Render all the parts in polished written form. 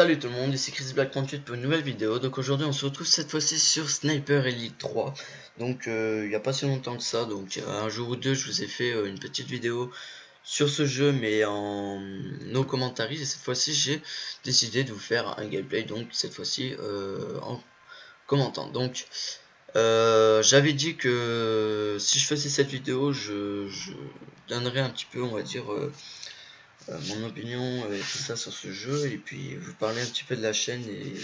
Salut tout le monde, ici ChrisBlack38 pour une nouvelle vidéo. Donc aujourd'hui on se retrouve cette fois-ci sur Sniper Elite 3. Donc il n'y a pas si longtemps que ça, donc un jour ou deux je vous ai fait une petite vidéo sur ce jeu mais en no commentaries. Et cette fois-ci j'ai décidé de vous faire un gameplay, donc cette fois-ci en commentant. Donc j'avais dit que si je faisais cette vidéo je donnerais un petit peu, on va dire, mon opinion et tout ça sur ce jeu, et puis vous parler un petit peu de la chaîne et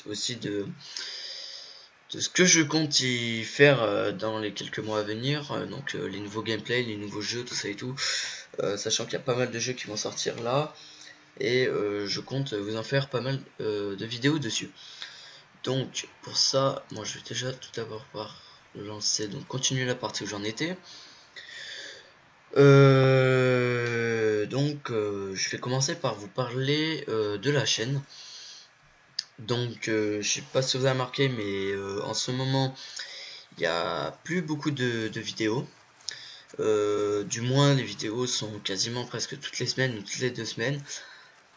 aussi de ce que je compte y faire dans les quelques mois à venir, donc les nouveaux gameplays, les nouveaux jeux, tout ça et tout, sachant qu'il y a pas mal de jeux qui vont sortir là, et je compte vous en faire pas mal de vidéos dessus. Donc pour ça, moi je vais déjà tout d'abord par lancer, donc continuer la partie où j'en étais. Donc je vais commencer par vous parler de la chaîne. Donc je sais pas si vous avez remarqué, mais en ce moment il n'y a plus beaucoup de vidéos. Du moins les vidéos sont quasiment presque toutes les semaines ou toutes les 2 semaines.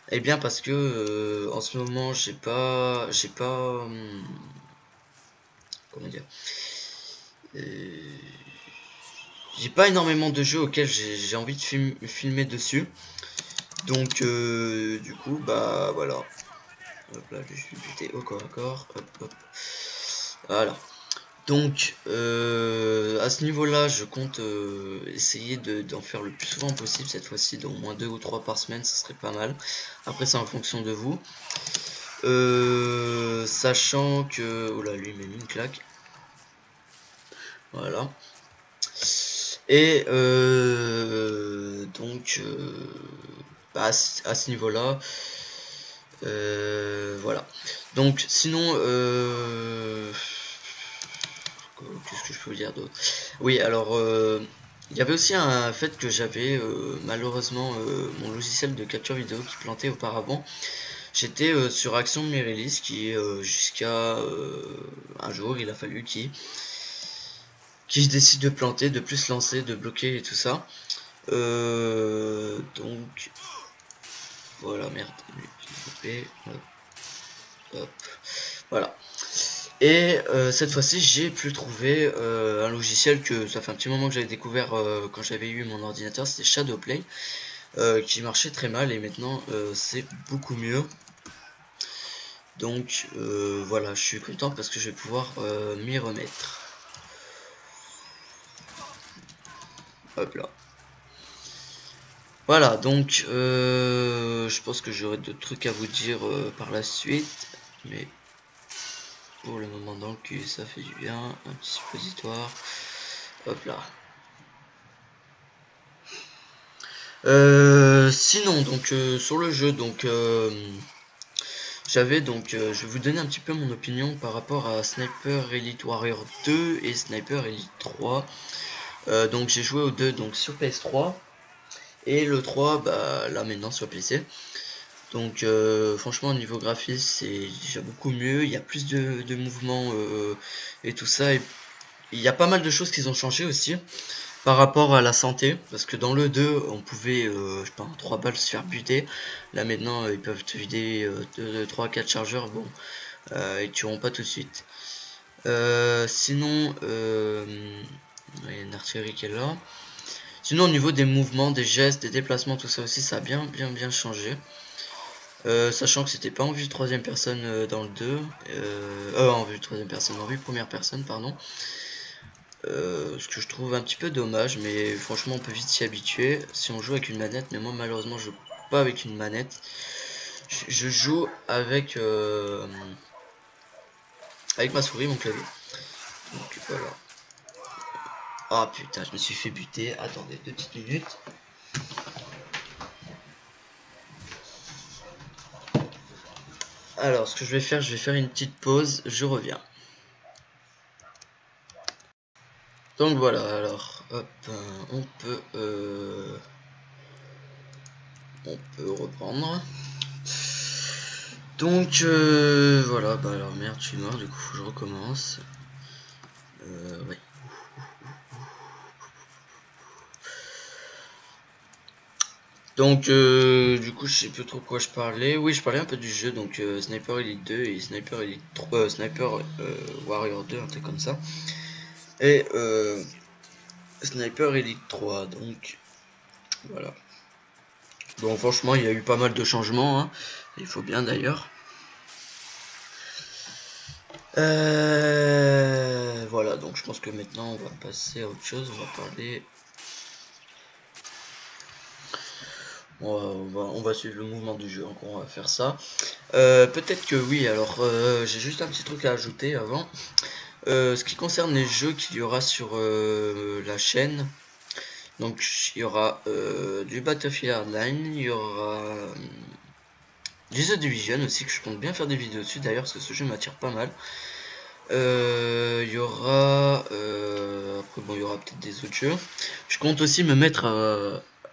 Et bien parce que en ce moment j'ai pas comment dire, j'ai pas énormément de jeux auxquels j'ai envie de filmer dessus. Donc du coup bah voilà. Hop là, je suis buté au corps à corps. Hop hop. Voilà. Donc à ce niveau là je compte essayer d'en faire le plus souvent possible cette fois-ci, d'au moins 2 ou 3 par semaine, ça serait pas mal. Après c'est en fonction de vous, sachant que oh là, lui il m'a mis une claque, voilà. Et donc bah, à ce niveau là voilà. Donc sinon qu'est-ce que je peux vous dire d'autre? Oui, alors il y avait aussi un fait que j'avais malheureusement mon logiciel de capture vidéo qui plantait auparavant. J'étais sur Action Mirelis qui jusqu'à un jour il a fallu qu'il décide de planter, de plus se lancer, de bloquer et tout ça. Donc voilà, merde, hop, hop, voilà. Et cette fois-ci j'ai pu trouver un logiciel que ça fait un petit moment que j'avais découvert quand j'avais eu mon ordinateur, c'était Shadowplay, qui marchait très mal, et maintenant c'est beaucoup mieux. Donc voilà, je suis content parce que je vais pouvoir m'y remettre. Hop là. Voilà, donc je pense que j'aurai d'autres trucs à vous dire par la suite, mais pour le moment dans le cul ça fait du bien. Un petit suppositoire. Hop là. Sinon donc sur le jeu, donc j'avais donc je vais vous donner un petit peu mon opinion par rapport à Sniper Elite Warrior 2 et Sniper Elite 3. Donc j'ai joué aux deux donc sur PS3 et le 3 bah là maintenant sur PC. Donc franchement au niveau graphisme c'est déjà beaucoup mieux, il y a plus de mouvements et tout ça, et il y a pas mal de choses qui ont changé aussi par rapport à la santé, parce que dans le 2 on pouvait je sais pas, 3 balles se faire buter. Là maintenant ils peuvent te vider 2, 3, 4 chargeurs, bon ils tueront pas tout de suite. Sinon il y a une artillerie qui est là. Sinon au niveau des mouvements, des gestes, des déplacements, tout ça aussi ça a bien changé. Sachant que c'était pas en vue de troisième personne dans le 2, en vue de troisième personne, en vue de première personne, pardon. Ce que je trouve un petit peu dommage, mais franchement on peut vite s'y habituer si on joue avec une manette. Mais moi malheureusement je joue pas avec une manette, je joue avec ma souris, mon clavier. Donc voilà. Ah putain, je me suis fait buter, attendez 2 petites minutes. Alors ce que je vais faire une petite pause, je reviens. Donc voilà, alors hop, on peut reprendre. Donc voilà, bah alors merde, je suis mort, du coup faut que je recommence. Ouais. Donc du coup je sais plus trop quoi je parlais. Oui, je parlais un peu du jeu, donc Sniper Elite 2 et Sniper Elite 3, Sniper Warrior 2, un truc comme ça. Et Sniper Elite 3, donc voilà. Bon, franchement il y a eu pas mal de changements, hein. Il faut bien d'ailleurs. Voilà, donc je pense que maintenant on va passer à autre chose, on va parler... On va suivre le mouvement du jeu, donc on va faire ça. Peut-être que oui, alors j'ai juste un petit truc à ajouter avant. Ce qui concerne les jeux qu'il y aura sur la chaîne, donc il y aura du Battlefield Hardline, il y aura du The Division aussi, que je compte bien faire des vidéos dessus d'ailleurs, parce que ce jeu m'attire pas mal. Il y aura après bon, il y aura peut-être des autres jeux. Je compte aussi me mettre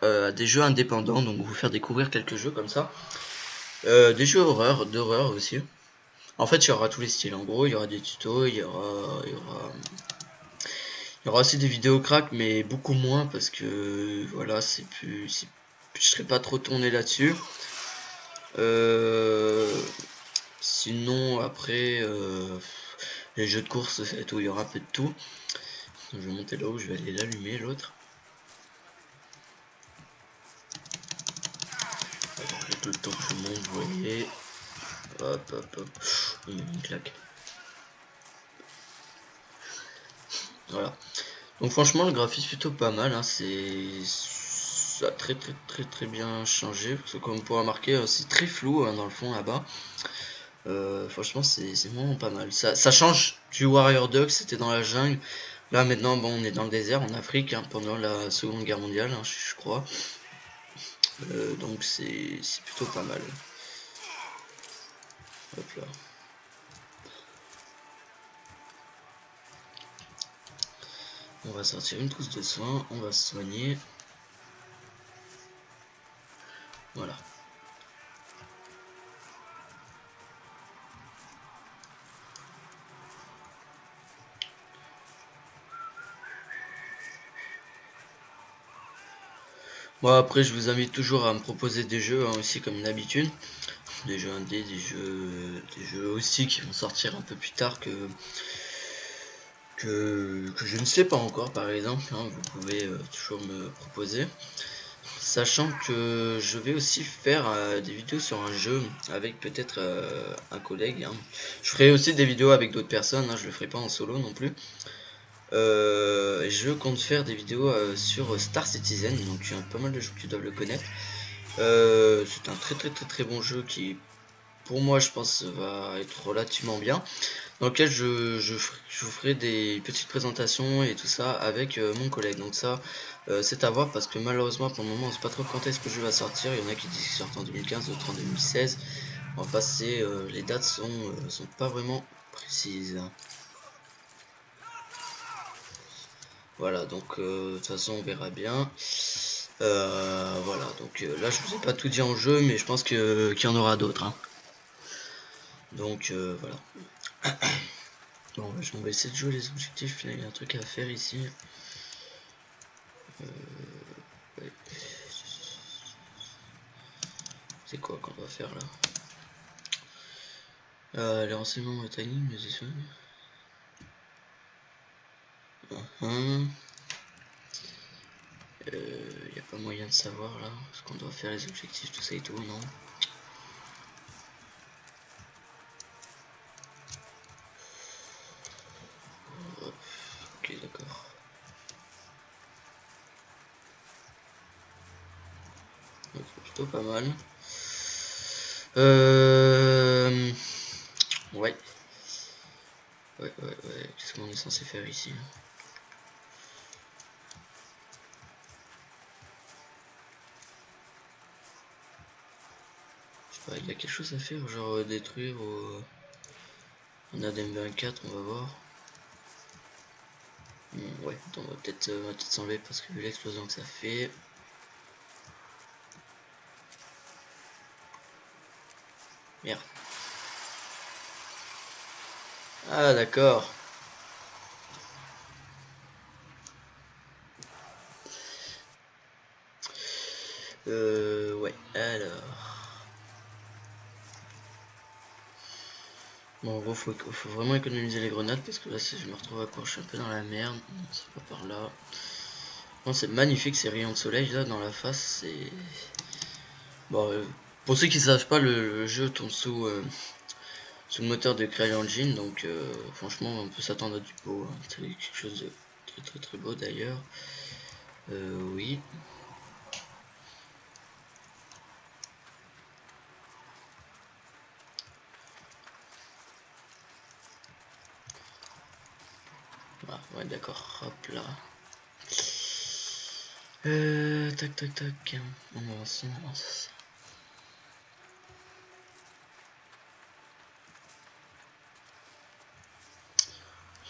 à des jeux indépendants, donc vous faire découvrir quelques jeux comme ça. Des jeux d'horreur aussi. En fait, il y aura tous les styles. En gros, il y aura des tutos, il y aura aussi des vidéos crack, mais beaucoup moins parce que voilà, je serai pas trop tourné là-dessus. Sinon, après, les jeux de course, c'est tout. Il y aura un peu de tout. Je vais monter là-haut, je vais aller l'allumer l'autre. Avec le temps que je monte, vous voyez. Hop, hop, hop. Il y a une claque. Voilà. Donc franchement le graphisme plutôt pas mal, hein. Ça a très bien changé, parce que comme on pourra remarquer c'est très flou hein, dans le fond là-bas. Franchement c'est vraiment pas mal. Ça change du Warrior 2 que c'était dans la jungle. Là maintenant bon on est dans le désert en Afrique hein, pendant la Seconde Guerre mondiale hein, je crois. Donc c'est plutôt pas mal. Hop là. On va sortir une trousse de soins, on va se soigner. Voilà. Bon après je vous invite toujours à me proposer des jeux hein, aussi comme d'habitude. Des jeux indés, des jeux aussi qui vont sortir un peu plus tard que je ne sais pas encore par exemple, hein, vous pouvez toujours me proposer. Sachant que je vais aussi faire des vidéos sur un jeu avec peut-être un collègue. Hein. Je ferai aussi des vidéos avec d'autres personnes, hein, je le ferai pas en solo non plus. Je compte faire des vidéos sur Star Citizen, donc il y a pas mal de gens qui doivent le connaître. C'est un très bon jeu qui, pour moi, je pense, va être relativement bien. Dans lequel je vous ferai des petites présentations et tout ça avec mon collègue. Donc ça, c'est à voir parce que malheureusement, pour le moment, on ne sait pas trop quand est-ce que le jeu va sortir. Il y en a qui disent qu'il sort en 2015, d'autres en 2016. Enfin, les dates sont pas vraiment précises. Voilà, donc de toute façon on verra bien. Voilà, donc là je vous ai pas tout dit en jeu, mais je pense qu'il y en aura d'autres. Hein. Donc voilà. Bon, on va essayer de jouer les objectifs. Là, il y a un truc à faire ici. Ouais. C'est quoi qu'on va faire là? Les renseignements britanniques, mais c'est sûr. Il n'y a pas moyen de savoir là ce qu'on doit faire, les objectifs, tout ça et tout, non? Ok, d'accord. C'est plutôt pas mal. Ouais. Ouais. Qu'est-ce qu'on est censé faire ici? Je sais pas, il y a quelque chose à faire, genre détruire ou... On a d'M24, on va voir. Ouais, attends, on va peut-être s'enlever parce que vu l'explosion que ça fait. Merde. Ah d'accord. Bon, en gros, faut vraiment économiser les grenades parce que là, si je me retrouve à court, je suis un peu dans la merde. Non, c'est pas par là. Non, c'est magnifique ces rayons de soleil là dans la face. C'est bon. Pour ceux qui savent pas, le jeu tourne sous le moteur de CryEngine, donc franchement, on peut s'attendre à du beau. Hein. C'est quelque chose de très beau d'ailleurs. Oui. Ah, ouais, d'accord. Hop là. Tac, tac, tac. On avance.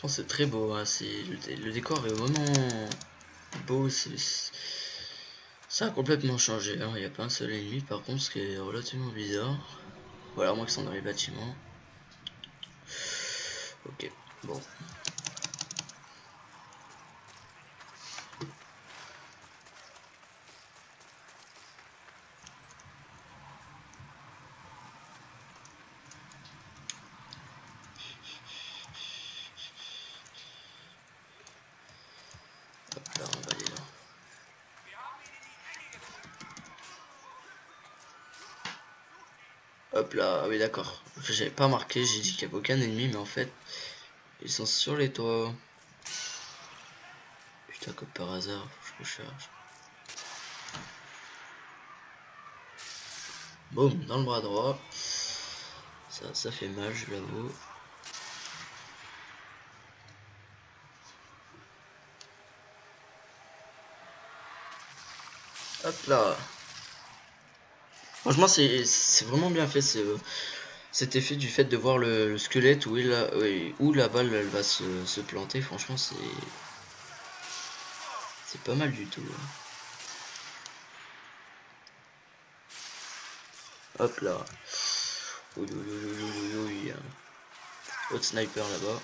C'est très beau. Hein. Le décor est vraiment beau. Ça a complètement changé. Il n'y a pas un seul ennemi, par contre, ce qui est relativement bizarre. Voilà, moi qui sont dans les bâtiments. Ok, bon. Hop là, on va aller là. Hop là, ah oui d'accord. J'avais pas marqué, j'ai dit qu'il n'y avait aucun ennemi, mais en fait, ils sont sur les toits. Putain, comme par hasard, faut que je recharge. Boum, dans le bras droit. Ça fait mal, je l'avoue. Hop là. Franchement, c'est vraiment bien fait cet effet du fait de voir le squelette où la balle elle va se planter. Franchement, c'est pas mal du tout. Hop là. Oui. Autre sniper là-bas.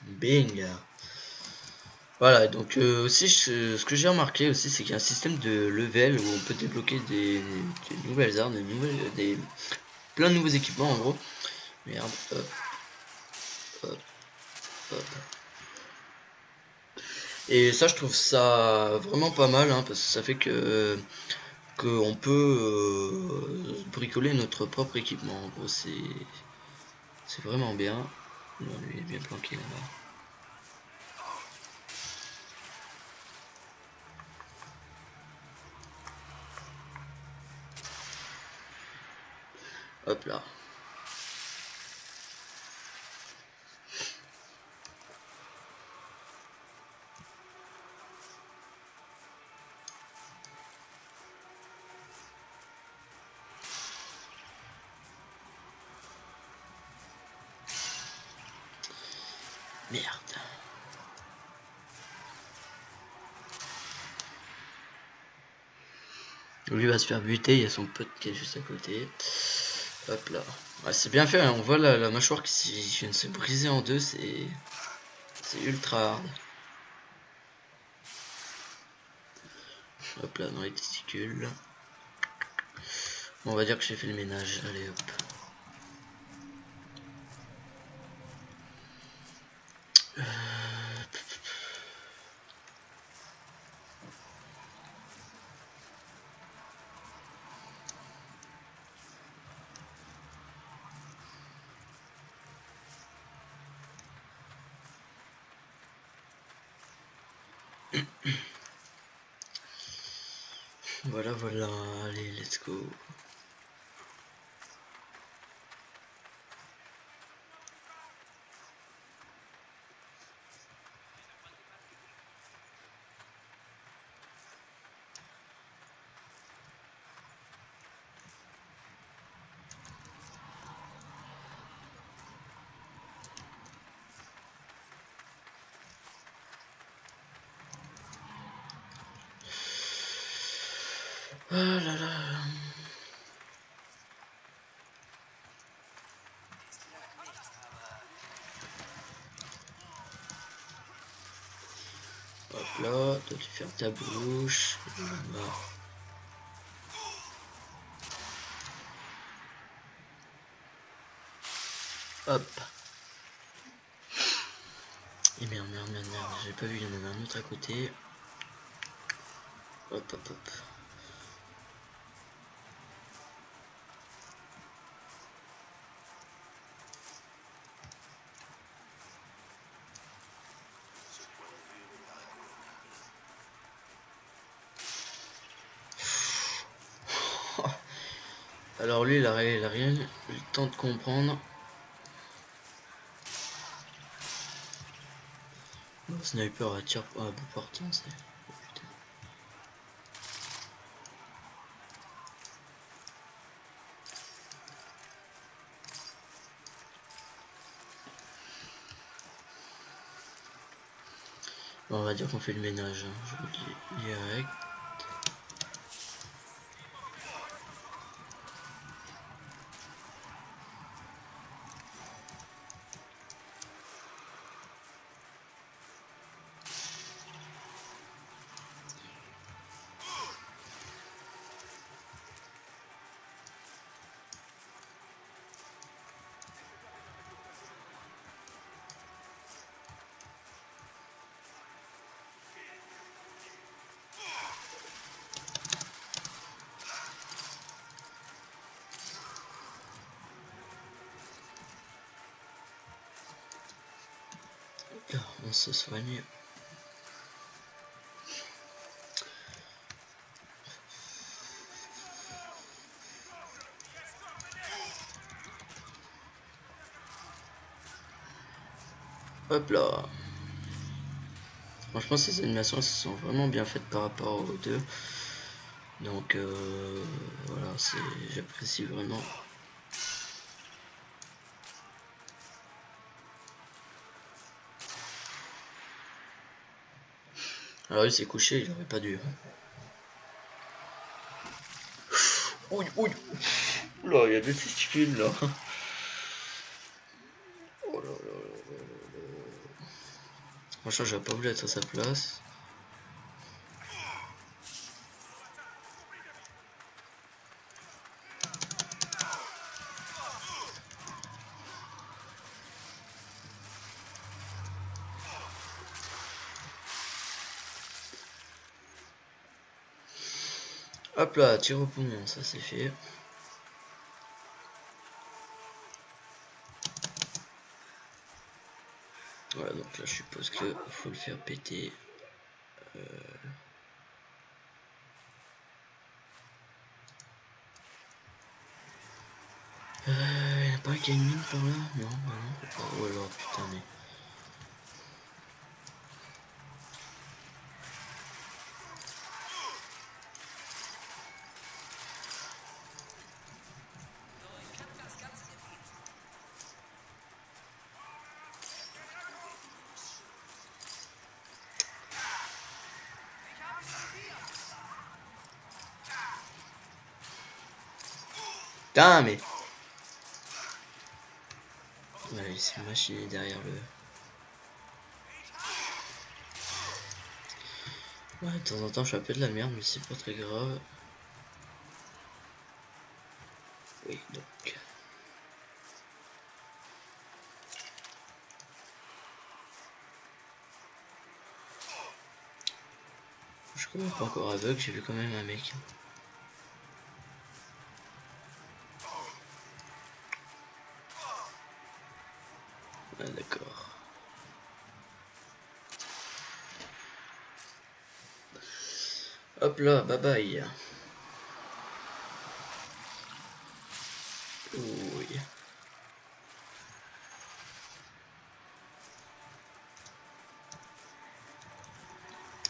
Bing. Voilà, donc aussi ce que j'ai remarqué aussi, c'est qu'il y a un système de level où on peut débloquer des nouvelles armes, plein de nouveaux équipements en gros. Merde, hop. Et ça, je trouve ça vraiment pas mal, hein, parce que ça fait qu'on peut bricoler notre propre équipement. En gros, c'est vraiment bien. Non, lui il est bien planqué là-bas. Hop là. Merde. Lui va se faire buter, il y a son pote qui est juste à côté. Hop là. Ouais, c'est bien fait, hein. On voit la mâchoire qui vient de se briser en deux, c'est ultra hard. Hop là, dans les testicules. Bon, on va dire que j'ai fait le ménage. Allez hop. Voilà, allez, let's go. Ah là là. Hop là, toi tu fermes ta bouche. Voilà. Hop. Et merde, j'ai pas vu, il y en avait un autre à côté. Hop, hop, hop. Alors lui, il a rien eu le temps de comprendre. Le sniper attire à bout portant, c'est... Oh, putain. Bon, on va dire qu'on fait le ménage, hein. Je vous le dis direct. Là, on se soigne. Hop là. Franchement, ces animations elles sont vraiment bien faites par rapport aux deux. Donc voilà, j'apprécie vraiment. Alors il s'est couché, il aurait pas dû. Ouh, ouh. Là, il y a des testicules là. Oh là là là là là. Franchement, j'aurais pas voulu être à sa place. Hop là, tir au poumon, ça c'est fait. Voilà, donc là je suppose que faut le faire péter. Il n'y a pas un qui a une mine par là? Non, bah non. Oh alors putain mais... Putain mais... Ouais, il s'est machiné derrière le... Ouais, de temps en temps je fais un peu de la merde mais c'est pas très grave. Oui, donc... Je suis quand même pas encore aveugle, j'ai vu quand même un mec. Ah, d'accord. Hop là, bye bye. Oui.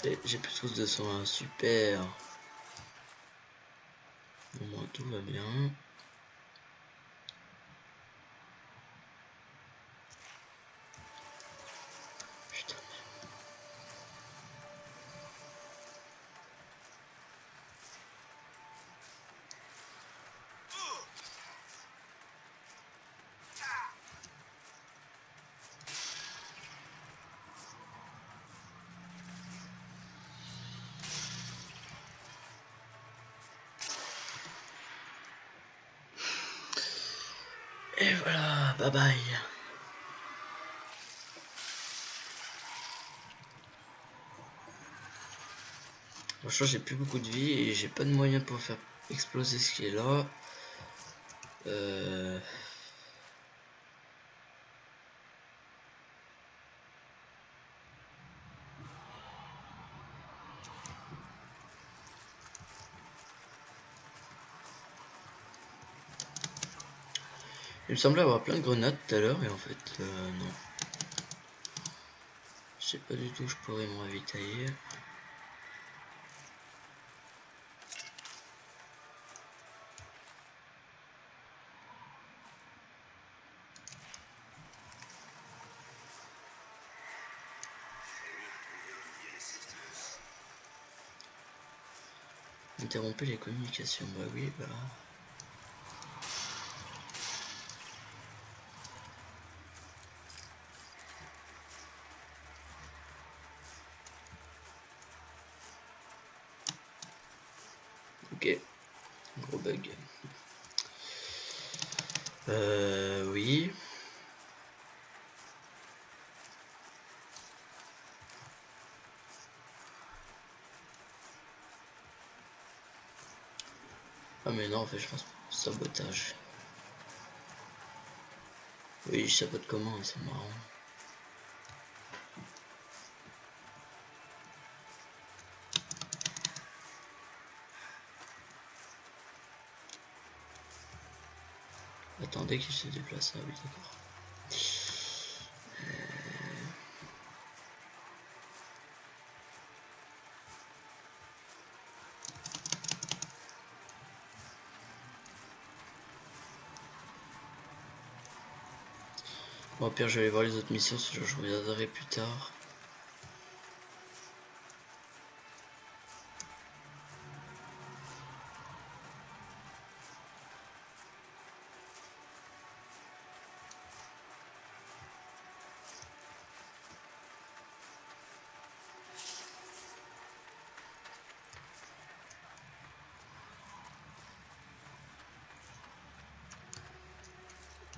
Et j'ai plus tous de soins, super. Au moins tout va bien. Putain. Et voilà, bye bye. Franchement, j'ai plus beaucoup de vie et j'ai pas de moyens pour faire exploser ce qui est là. Il me semblait avoir plein de grenades tout à l'heure et en fait non. Je sais pas du tout, je pourrais me ravitailler. Interrompez les communications, bah oui, bah... Ok, gros bug. Oui. Ah mais non, en fait je pense sabotage. Oui, je sabote comment, c'est marrant. Attendez qu'il se déplace, ah oui d'accord. Bon, au pire je vais aller voir les autres missions, je regarderai plus tard.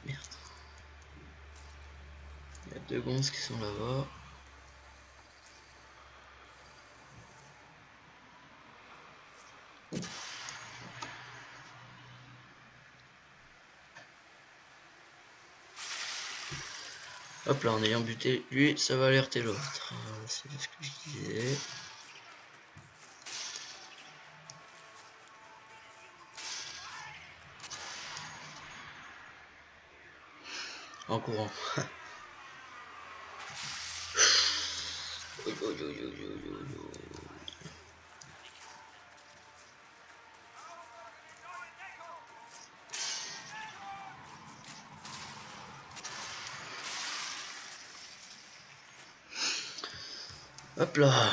Merde. Il y a deux gonzes qui sont là-bas. Hop là, en ayant buté lui, ça va alerter l'autre. C'est ce que je disais. En courant. Hop là.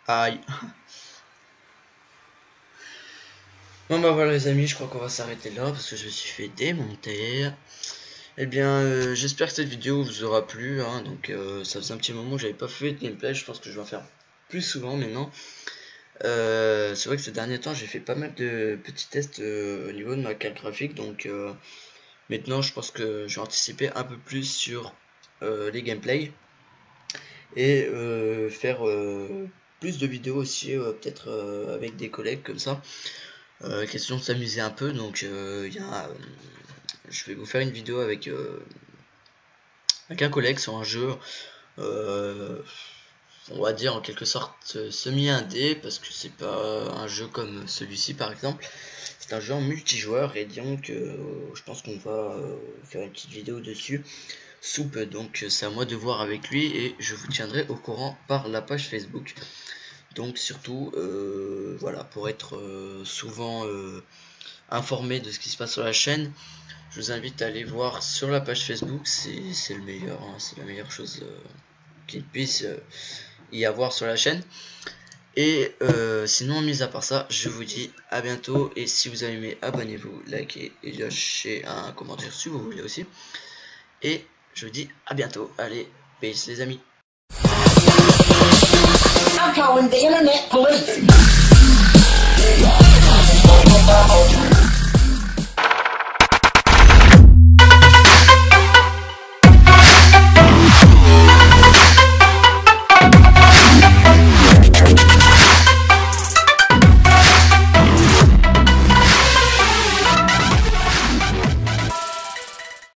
Aïe. Bon bah voilà les amis, je crois qu'on va s'arrêter là parce que je me suis fait démonter. Eh bien j'espère que cette vidéo vous aura plu, hein. Donc ça faisait un petit moment que j'avais pas fait de gameplay, je pense que je vais en faire plus souvent maintenant. C'est vrai que ces derniers temps j'ai fait pas mal de petits tests au niveau de ma carte graphique, donc maintenant je pense que je vais anticiper un peu plus sur les gameplays et faire plus de vidéos aussi, peut-être avec des collègues comme ça. Question de s'amuser un peu, donc je vais vous faire une vidéo avec un collègue sur un jeu, on va dire en quelque sorte semi-indé, parce que c'est pas un jeu comme celui-ci par exemple, c'est un jeu en multijoueur, et donc je pense qu'on va faire une petite vidéo dessus sous peu, donc c'est à moi de voir avec lui et je vous tiendrai au courant par la page Facebook. Donc surtout voilà, pour être souvent informé de ce qui se passe sur la chaîne, je vous invite à aller voir sur la page Facebook, c'est le meilleur, hein, c'est la meilleure chose qu'il puisse y avoir sur la chaîne. Et sinon, mis à part ça, je vous dis à bientôt, et si vous avez aimé, abonnez-vous, likez et lâchez un commentaire si vous voulez aussi. Et je vous dis à bientôt. Allez, peace les amis. I'm calling the internet police.